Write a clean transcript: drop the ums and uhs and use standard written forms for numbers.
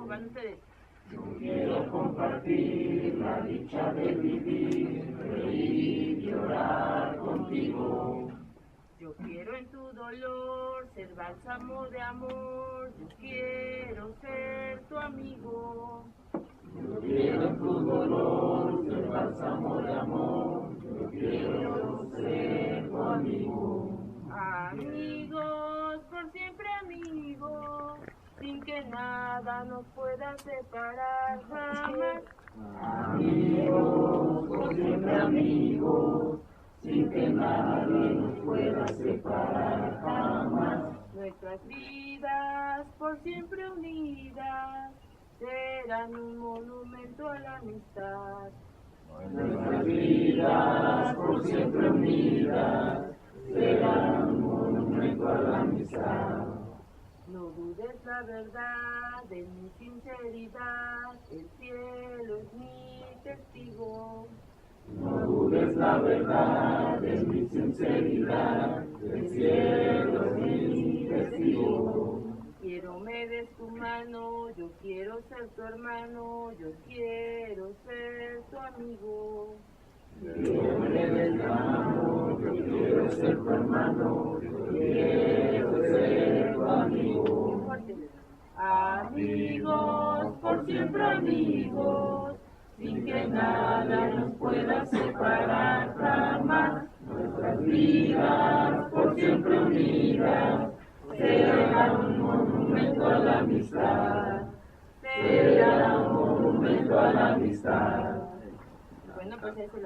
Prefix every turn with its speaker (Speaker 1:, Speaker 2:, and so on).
Speaker 1: van ustedes.
Speaker 2: Yo quiero compartir la dicha de vivir, reír y llorar contigo.
Speaker 1: Yo quiero en tu dolor ser bálsamo de amor, yo quiero ser tu amigo.
Speaker 2: Yo quiero en tu dolor ser bálsamo de amor, yo quiero ser tu amigo.
Speaker 1: Amigos, por siempre amigos, sin que nada nos pueda separar jamás.
Speaker 2: Amigos, por siempre amigos, sin que nadie nos pueda separar jamás.
Speaker 1: Nuestras vidas por siempre unidas serán un monumento a la amistad.
Speaker 2: Nuestras vidas por siempre unidas serán un monumento a la amistad.
Speaker 1: No dudes la verdad de mi sinceridad, el cielo es mi testigo.
Speaker 2: No dudes la verdad de mi sinceridad, el cielo es mi testigo.
Speaker 1: Quiero me des tu mano, yo quiero ser tu hermano, yo quiero ser tu amigo.
Speaker 2: Quiero me des la mano, yo quiero ser tu hermano, yo quiero ser tu amigo.
Speaker 1: Amigos, por siempre amigos, sin que nada nos pueda separar jamás.
Speaker 2: Nuestras vidas por siempre unidas serán un monumento a la amistad. Será un monumento a la amistad.
Speaker 1: Bueno, pues eso